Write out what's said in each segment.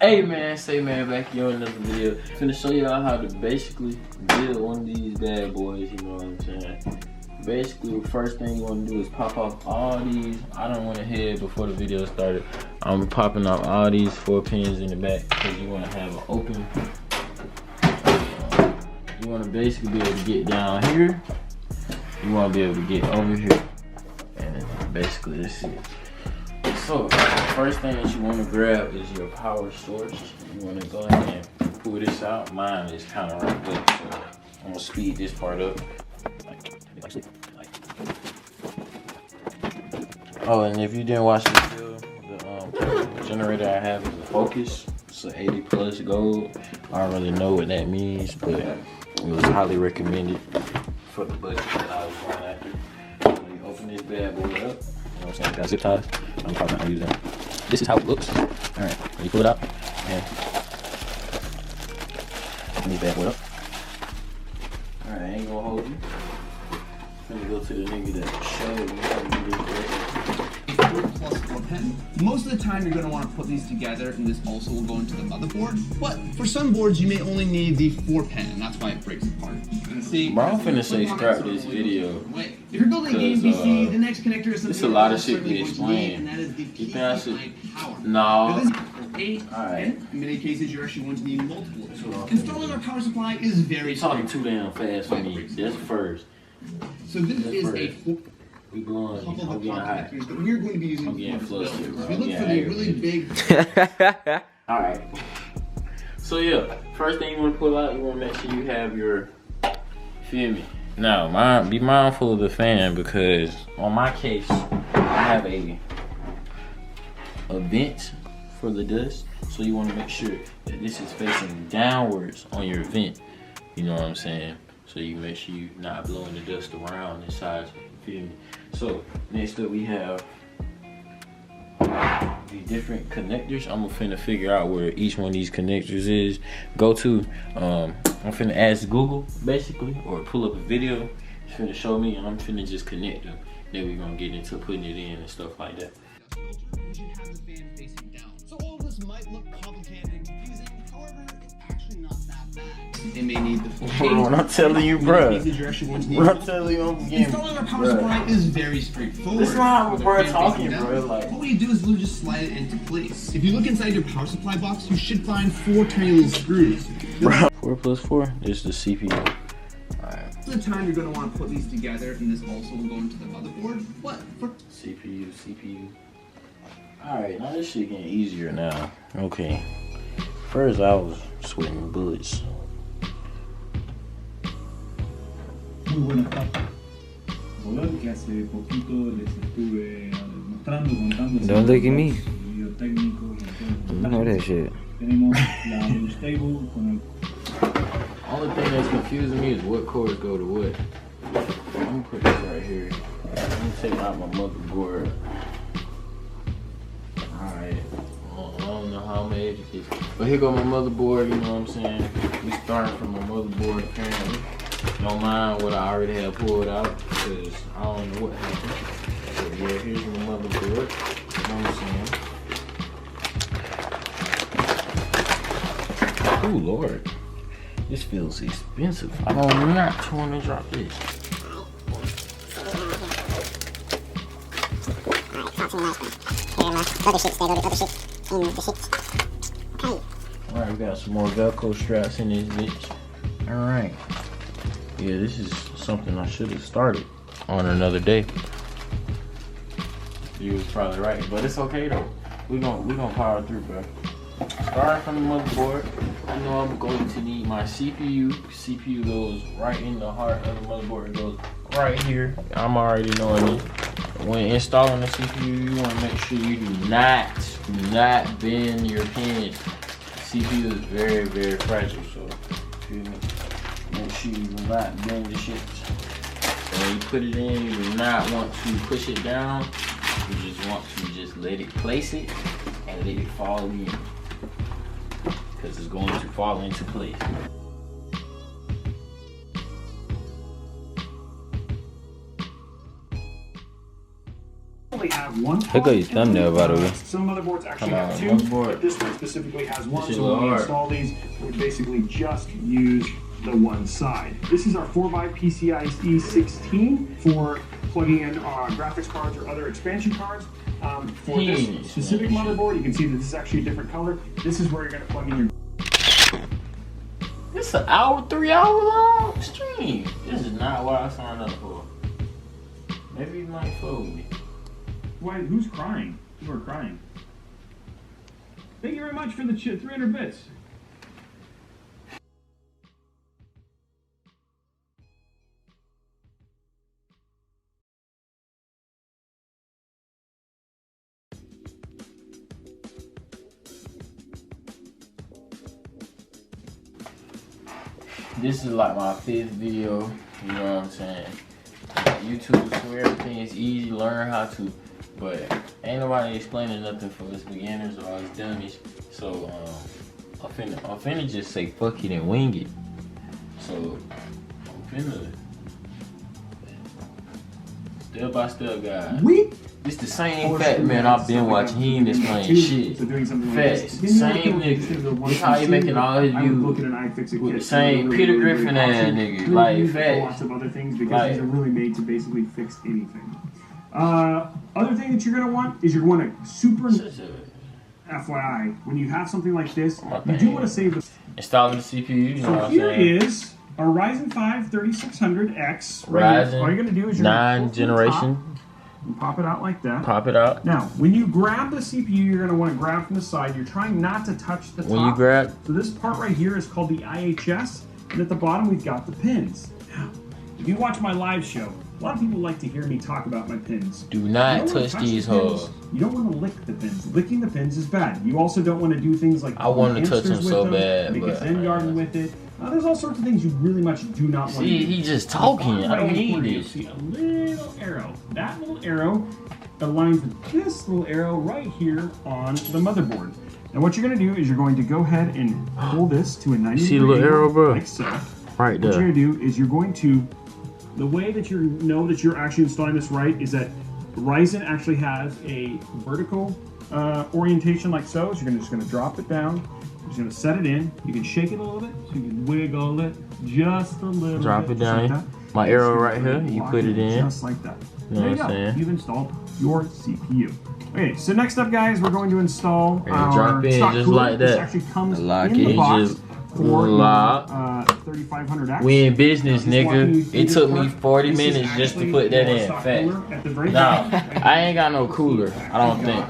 Hey man, Say Man back here on another video. I'm finna show y'all how to basically build one of these bad boys, you know what I'm saying? Basically, the first thing you wanna do is pop off all these. I done went ahead before the video started. I'm popping off all these 4 pins in the back because you wanna have an open. You wanna basically be able to get down here. You wanna be able to get over here. And basically that's it. So, first thing that you want to grab is your power source. You want to go ahead and pull this out. Mine is kind of right there, so I'm going to speed this part up. Oh, and if you didn't watch the video, the generator I have is a Focus. It's an 80 plus gold. I don't really know what that means, but it was highly recommended for the budget that I was going after. So you open this bad boy up. You know what I'm saying? Got zip ties. I'm probably not gonna use that. This is how it looks. Alright, when you pull it out, and open this bad boy up. Alright, I ain't gonna hold you. Let me go to the nigga that showed me how to do this. Plus 4 pen. Most of the time you're going to want to put these together, and this also will go into the motherboard. But for some boards you may only need the 4 pen, and that's why it breaks apart. See, bro, I'm finna say scrap this video. Wait, if you're building a game PC, the next connector is something. It's a lot of shit to explain. And that is the You think I should? power. No. Alright. In many cases you're actually going to need multiple. Installing our power supply is very talking too damn fast for me. That's first. So this is a we blowing. I'm getting hot. But we're going to be using. I'm getting flustered, bro. We look for the really big. Alright. So yeah, first thing you want to pull out, you want to make sure you have your. Feel me? Now, be mindful of the fan because on my case, I have a vent for the dust. So you want to make sure that this is facing downwards on your vent. You know what I'm saying? So you make sure you're not blowing the dust around inside. You feel me? So next up we have the different connectors. I'm finna figure out where each one of these connectors is. Go to I'm finna ask Google basically, or pull up a video. It's finna show me, and I'm finna just connect them. Then we're gonna get into putting it in and stuff like that. You should have the fan facing down. So all of this might look complicated and confusing. However, it's actually not that bad. They may need the full. Bro, I'm telling you, bro. I'm telling you, I'm getting. Installing our power supply is very straightforward. This is how we're talking, bro. Like, all you do is literally just slide it into place. If you look inside your power supply box, you should find 4 tiny little screws. Bro. 4 plus 4 is the CPU. Alright. Most of the time you're going to want to put these together, and this also will go into the motherboard. But for CPU. Alright, now this shit getting easier now. Okay. First I was sweating bullets. Muy buena tapa. Que hace poquito les estuve mostrando, contando. Don't look at me. Video técnico. You know that shit. Tenemos la Unstable con Only thing that's confusing me is what cords go to what. I'm gonna put this right here. I'm gonna take out my motherboard. Alright. I don't know how I'm gonna edit this. But here go my motherboard, you know what I'm saying? We starting from my motherboard apparently. Don't mind what I already have pulled out because I don't know what happened. So yeah, here's my motherboard. You know what I'm saying? Oh Lord. This feels expensive. I'm not want to drop this. Alright, we got some more Velcro straps in this bitch. Alright. Yeah, this is something I should have started on another day. You was probably right, but it's okay though. We gonna power through, bro. Starting from the motherboard, I know I'm going to need my CPU. CPU goes right in the heart of the motherboard. It goes right here. I'm already knowing this. When installing the CPU, you want to make sure you do not bend your pins. CPU is very, very fragile, so make sure you do not bend the shit. So when you put it in, you do not want to push it down. You just want to just let it place it and let it fall in. Because it's going to fall into place. have one Look at port. your thumbnail, by the way. Some motherboards actually Come have on, two, motherboard. but this one specifically has one. This shit So when we hard. install these, we basically just use the one side. This is our 4x PCIe 16 for plugging in graphics cards or other expansion cards. For this specific motherboard, you can see that this is actually a different color. This is where you're going to plug in your. This an hour, 3 hour long stream. This is not what I signed up for. Maybe you might fool me. Why? Who's crying? People are crying. Thank you very much for the 300 bits. This is like my 5th video, you know what I'm saying? YouTube swear everything is easy, learn how to, but ain't nobody explaining nothing for us beginners or us dummies. So I'm finna just say fuck it and wing it. So I'm finna step by step, guys. This the same fat man I've been watching. He ain't explaining shit. So doing something like Facts. this. Same nigga. This how he making all his views. With the same Peter Griffin ass nigga. Like facts. Lots of other things because Like- these are really made to basically fix anything. Other thing that you're gonna want is you're going to super FYI when you have something like this, you do want to save the. Installing the CPU, you know So what I'm here saying? is our Ryzen 5 3600X. Ryzen All you're gonna do is you're 9 gonna pull from the generation. top and pop it out like that. Pop it out. Now, when you grab the CPU, you're going to want to grab from the side. You're trying not to touch the top. When you grab, So this part right here is called the IHS, and at the bottom we've got the pins. Now, if you watch my live show, a lot of people like to hear me talk about my pins. do You not don't wanna touch the these pins. hoes. You don't want to lick the pins. Licking the pins is bad. You also don't want to do things like I want to touch hamsters them with so them, bad, make a but Zen garden with it. There's all sorts of things you really much do not want to see, do. he just talking. I don't need this. See a little arrow. That little arrow aligns with this little arrow right here on the motherboard. Now what you're going to do is you're going to go ahead and pull this to a 90 See the degree little angle, arrow, bro? like so. Right What you're there. going to do is you're going to, the way that you know that you're actually installing this right is that Ryzen actually has a vertical orientation like so. So you're just going to drop it down. You're just going to set it in. You can shake it a little bit. So you can wiggle it just a little Drop bit. it just like down. that. My arrow right here. You Lock put it in. Just like that. You know There you what go. I'm saying? You've installed your CPU. Okay, so next up, guys, we're going to install And our drop in stock just cooler. like This that. actually comes Lock in the it. box Just for lock. 3500X. We in business, Just walking you nigga. through It this took me part. 40 This is minutes just to actually put that your in. stock Fact. cooler at the very Nah, bottom. I ain't got no cooler. I don't think.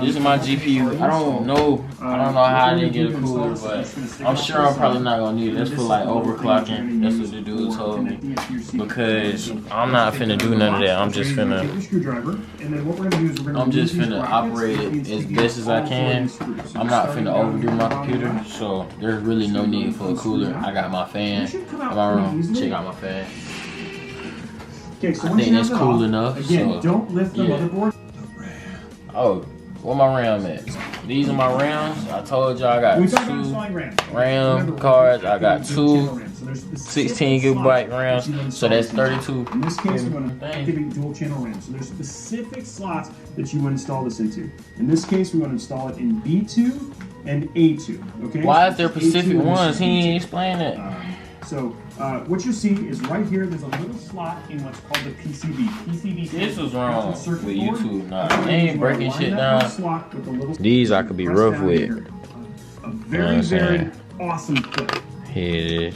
This is my GPU. I don't know how I didn't get a cooler, but I'm sure I'm probably not gonna need it. That's for like overclocking. That's what the dude told me. Because I'm not finna do none of that. I'm just finna operate it as best as I can. I'm not finna overdo my computer, so there's really no need for a cooler. I got my fan in my room. Check out my fan. Okay, so I once think you that's have that cool off, enough, Again, so, don't lift the yeah. motherboard. Oh, where my RAM at? These are my RAMs. I told y'all I got We talked about 2 installing RAM. RAM Remember, cards. we're I got activating 2 dual channel RAM. So there's specific 16 gigabyte slots RAMs, that you so that's install. 32. In this case, we want to Thing. activate dual channel RAM. So there's specific slots that you want to install this into. In this case, we want to install it in B2 and A2. Okay. Why So is there this is Pacific A2 and this ones? is He ain't B2. explain it. So what you see is right here. There's a little slot in what's called the PCB. PCB. This was stands wrong for circuit with board. YouTube. Nah, What they ain't you wanna breaking line shit that down. little slot with the little- These I could be press rough down with. here. A very, what I'm very saying? awesome clip. Here it is.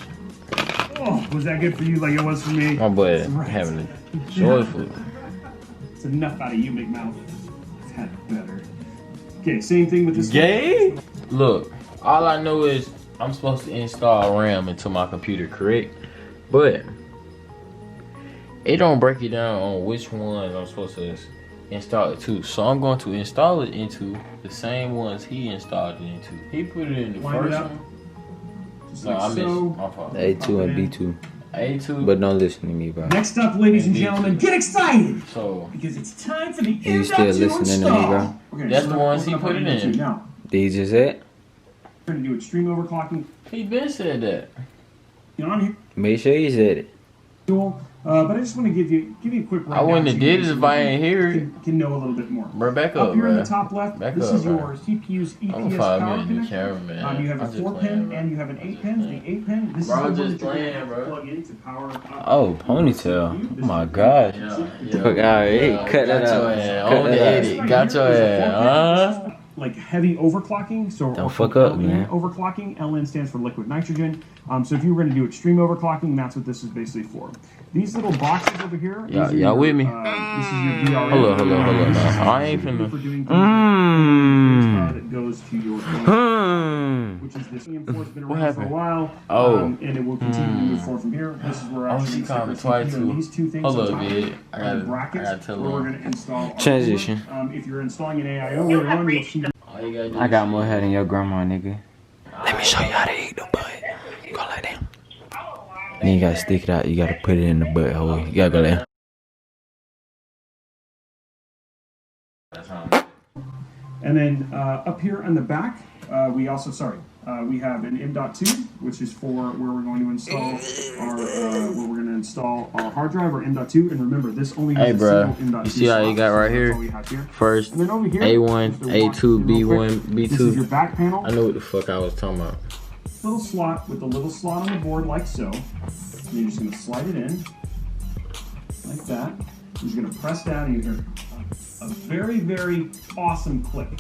Oh, was that good for you like it was for me? My boy Right. having a joyful. It's enough out of you, Big Mouth. I've had better. Okay, same thing with this. Gay? Look, all I know is I'm supposed to install RAM into my computer, correct? But it don't break it down on which ones I'm supposed to install it to. So I'm going to install it into the same ones he installed it into. He put it in the Line it first up. one. Just No, like I missed so. my fault. A2 and B2. A2. But don't listen to me, bro. Next up, ladies and Indeed. gentlemen, get excited! So Because it's time for the You still induction listening to me, install. bro? Okay, That's so the we're ones gonna he open put up it our in. YouTube. Now, These is it? we're going to do extreme overclocking he been said that. on here. Make sure you said it. Dual But I just want to give you a quick rundown. I wouldn't have so did you it if I ain't here. Can know a little bit more. Bro, back up, Up here bro. in the top left, Back this up, is bro. your CPU's I'm EPS 5 power minutes in connector. camera, man. You have a I'm just 4-pin playing, bro. and you have an 8-pin. The 8-pin, this Bro, is the one just that you're playing, going to bro. plug in to power up. Oh, ponytail. Oh my gosh. Yeah. Fuck out. Hey, cut that out. Cut On the that out. edit. Got your ass. Like heavy overclocking, so Don't fuck up, LN man. overclocking. LN stands for liquid nitrogen. So if you were going to do extreme overclocking, that's what this is basically for. These little boxes over here. Y'all- these are y'all your, with me? This is your VRM. Hold up. This is I ain't for doing finna. things like that goes to your Hmm. which is this EM4's been What around for a happened? while. Oh. And it will continue to move forward from here. This is where Oh, actually she the called me CPU twice, and too. these two things Hold on up, top dude. I are gotta- the brackets I gotta tell where we're her. going to install our Transition. cooler. If you're installing an AIO later on, you'll see. All you gotta do I got is- more hair than your grandma, nigga. Let me show you how to eat the butt. Go like that. Then you gotta stick it out. You gotta put it in the butt hole. You gotta go there. And then up here on the back, we also, we have an M.2, which is for where we're going to install our hard drive, or M.2. And remember, this only has Hey, a bro. single M.2 You see how you slot, got so right that's here? all we have here. First, And then over here, A1, just to walk A2, through real B1, quick, This is your B2. back panel. I know what the fuck I was talking about. Little slot with a little slot on the board like so. And you're just going to slide it in like that. You're just going to press down and you hear a very, very awesome click.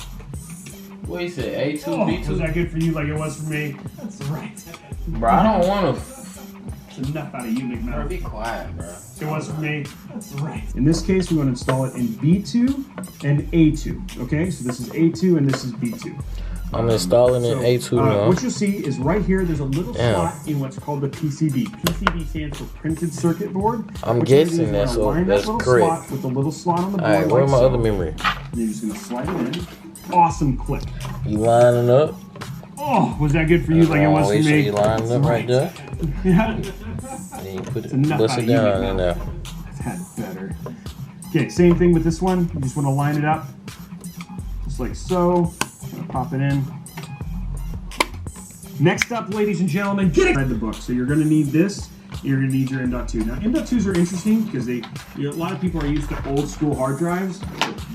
What you said? A2, Oh, was B2? that good for you like it was for me? That's right. Bro, I don't wanna. It's enough out of you, Bro, McMahon. be quiet, bro. It was for me. That's right. In this case, we want to install it in B2 and A2. Okay, so this is A2 and this is B2. I'm installing So, in A2 now. what you'll see is right here, there's a little Damn. slot in what's called the PCB. PCB stands for printed circuit board. I'm What you're guessing gonna do is that's you're gonna a- line that's that little correct. slot with the little slot on the board. Alright, where's my like so. other memory? And you're just gonna slide it in. Awesome click. You lining up? Oh, was that good for you like it was for Wait, so me? you lining up right there? Yeah. Then you put it, enough bust out it of you, down McMahon. in there. That's better. Okay, same thing with this one. You just want to line it up, just like so. Gonna pop it in. Next up, ladies and gentlemen, read the book. So you're going to need this. You're going to need your M.2. Now, M.2s are interesting because a lot of people are used to old school hard drives.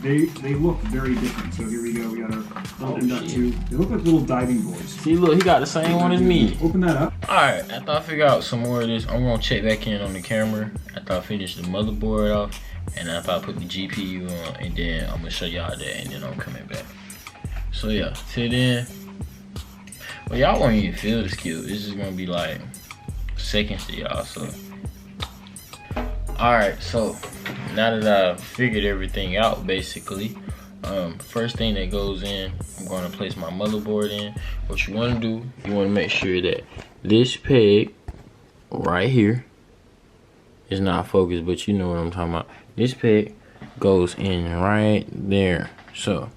They look very different. So here we go. We got our little M.2. They look like little diving boards. See, look, he got the same one as me. Open that up. Alright, after I figure out some more of this, I'm gonna check back in on the camera after I finish the motherboard off, and after I put the GPU on, and then I'm gonna show y'all that, and then I'm coming back. So yeah, till then, well, y'all won't even feel the skill. This is gonna be like seconds to y'all. So, alright, so now that I've figured everything out, basically, first thing that goes in, I'm going to place my motherboard in. What you want to do, you want to make sure that this peg right here is not focused, but you know what I'm talking about. This peg goes in right there. So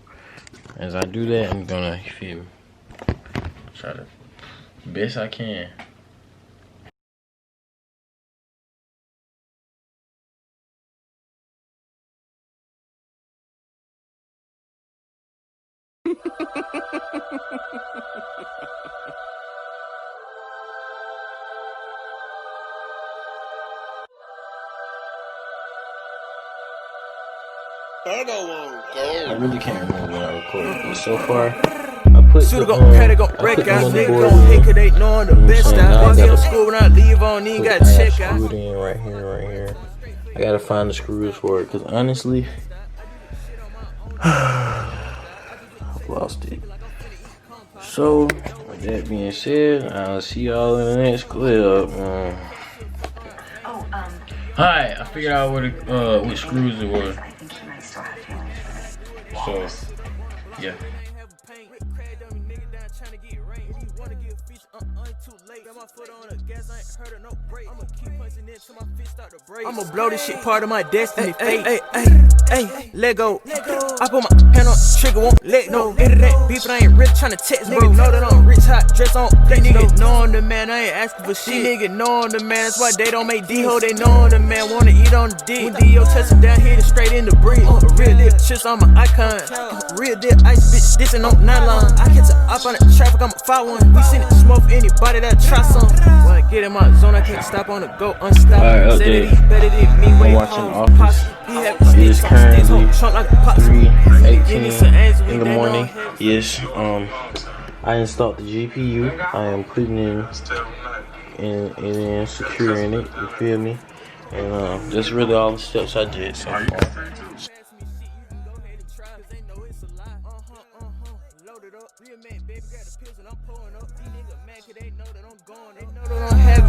as I do that, I'm gonna try to best I can. I really can't remember what I recorded, but so far I put Shooter the, gon' panic, gon' I break put the out. Nigga motherboard gon' hate in. 'cause they knowin' the You know what I'm best saying? out. Now I Walk in gotta school when I leave on, you I gotta gotta check out. screw it in right here. I gotta find the screws for it, cause honestly, I've lost it. So with that being said, I'll see y'all in the next clip. Alright, I figured out what screws it was. So yeah. I'ma blow this shit, part of my destiny. Hey, let go. I put my hand on trigger, won't let no. Internet beef, but I ain't really tryna text, bro. Know that I'm rich, hot, dress on. These niggas know I'm the man, I ain't asking for shit. These niggas know I'm the man, that's why they don't make D-ho. They know I'm the man, wanna eat on the dick. When D.O. touching down here, straight in the breeze. Real deal, shit's on my icon. Real deal, ice bitch, dissing on nylon. I catch a up on the traffic, I'ma fight one. We seen it smoke anybody that try some. When I get in my zone, I can't stop on the go unstoppable. Alright, Said update. that he better than me, I'm way watching home. Office. It is currently 3:18 in the morning. Yes, I installed the GPU. I am putting in and securing it. You feel me? And that's really all the steps I did so far.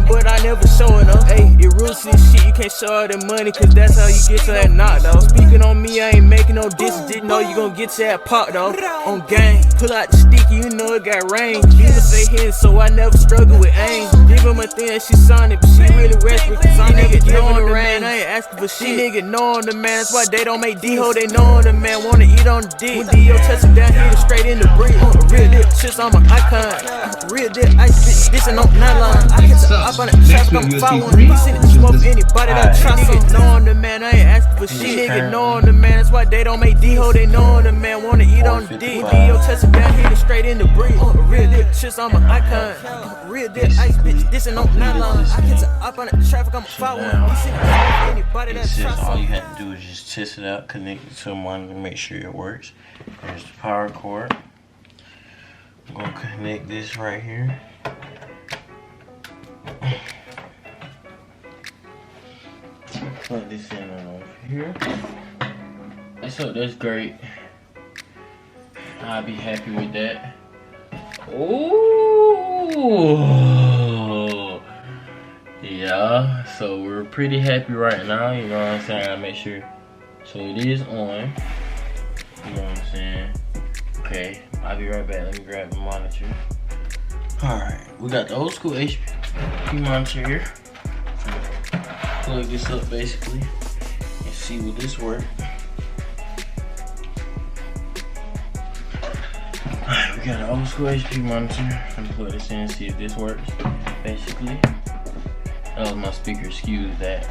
But I never showing up. Hey, it real shit, you can't show her the money, cause that's how you get your ass knocked off. Speaking on me, I ain't making no disses. Didn't know you gon' get your ass popped off. On game, pull out the sticky, you know it got range. People say hit, so I never struggle with aim. Give him a thing, she signed it, but she really restless, cause I'm nigga knowing the man. I ain't asking for shit. Nigga knowing the man, that's why they don't make D-ho. They knowing the man, wanna eat on the dick. When D.O. touch him down, hit it straight in the brick. Real dip, shit's on my icon. Real dip, ice bitch, dissing on nylon. I catch a up on the traffic, I'm fight one. We seen it smoke anybody that try some. Knowing the man, I ain't asking for shit. Nigga knowing the man, that's why they don't make D-ho. They knowing the man, wanna eat on the dick. D.O. touch him down, hit it straight in the brick. Real dip, shit's on my icon. Real dip, ice bitch, dissing on nylon. I catch a up on the traffic, I'm fight one. We seen it smoke anybody that try some. All you have to do is just test it out, connect it to one to make sure it works. There's the power cord. I'm gonna connect this right here. Plug this in over here. So that's great. I'll be happy with that. Ooh. Yeah, so we're pretty happy right now, you know what I'm saying? I make sure. So it is on. You know what I'm saying? Okay, I'll be right back. Let me grab the monitor. Alright, we got the old school HP monitor here. Plug this up basically and see will this work. Alright, we got an old school HP monitor. Let me plug this in and see if this works. Basically. That was my speaker, excuse that.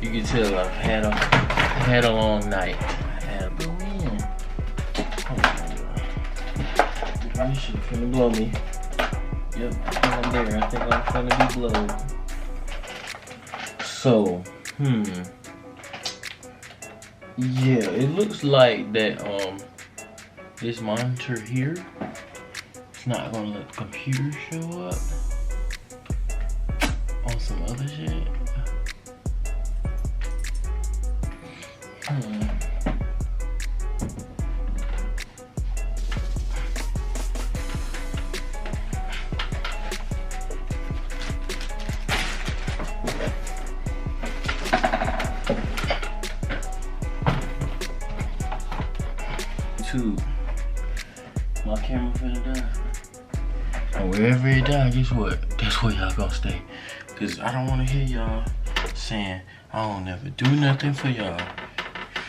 You can tell I've had a long night. Go in. Oh, this shit finna blow me. Yep, I think I'm there. I think I'm finna be blowed. So, yeah, it looks like that this monitor here, it's not gonna let the computer show up on some other shit. 2. My camera finna die. And wherever it die, guess what? That's where y'all gonna stay. Cause I don't wanna hear y'all saying I don't never do nothing for y'all.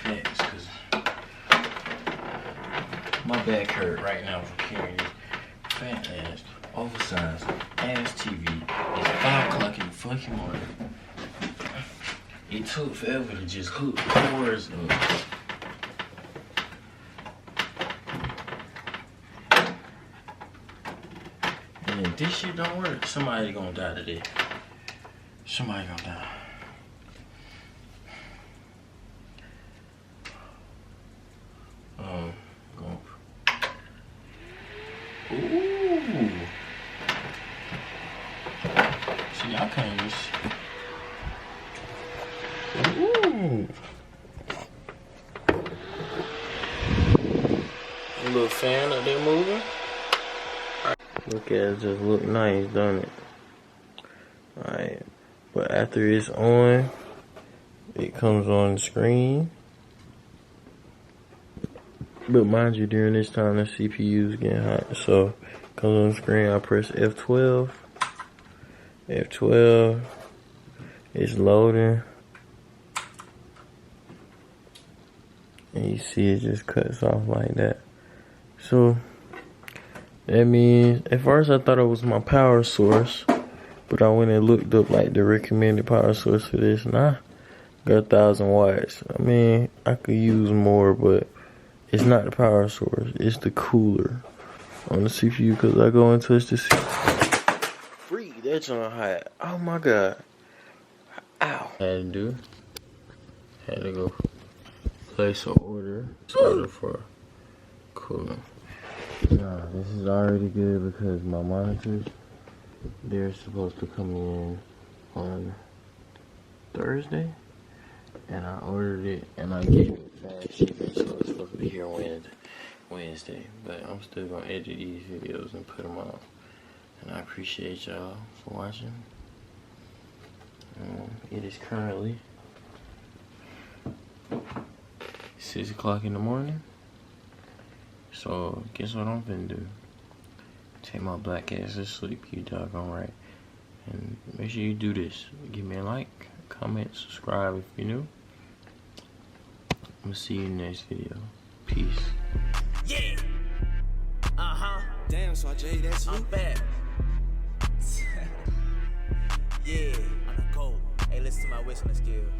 Next, cause my back hurt right now from carrying this fat ass, oversized ass TV. It's 5 o'clock in the fucking morning. It took forever to just hook cords up. And if this shit don't work, somebody gonna die today. Somebody gonna die. Ooh. See, I can't just. Ooh. A little fan up there moving. Look at it, just look nice, doesn't it? Alright, but after it's on, it comes on the screen. But mind you, during this time, the CPU is getting hot, so it comes on the screen. I press F12. F12. It's loading. And you see it just cuts off like that. So That means, at first I thought it was my power source, but I went and looked up like the recommended power source for this, and I got 1,000 watts. I mean, I could use more, but it's not the power source. It's the cooler on the CPU, because I go and touch the CPU. Free, that's on hot. Oh my god. Ow. Had to go place an order for cooling. Nah, this is already good because my monitors, they're supposed to come in on Thursday, and I ordered it and I gave it fast shipping, so it's supposed to be here Wednesday. But I'm still gonna edit these videos and put them out, and I appreciate y'all for watching. It is currently 6 o'clock in the morning. So, guess what I'm finna do? Take my black ass to sleep, you doggone right. And make sure you do this. Give me a like, comment, subscribe if you're new. I'm gonna see you in the next video. Peace. Yeah. Damn, so Jay, that's you. I'm back. Yeah. On the go. Hey, listen to my whistling skills.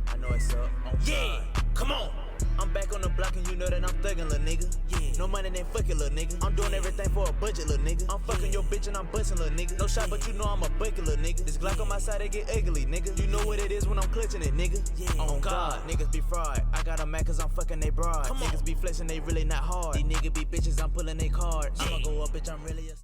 I know it's up. Yeah. Come on. I'm back on the block and you know that I'm thuggin', little nigga. Yeah. No money, then fuck it, little nigga. I'm doing everything for a budget, little nigga. I'm fucking your bitch and I'm bustin', little nigga. No shot, but you know I'm a bucket, little nigga. This Glock on my side, they get ugly, nigga. You know what it is when I'm clutching it, nigga. Yeah. Oh God, niggas be fraud. I got a mad cause I'm fucking they broad. Niggas be flexing, they really not hard. These niggas be bitches, I'm pulling they cards. I'ma go up, bitch, I'm really a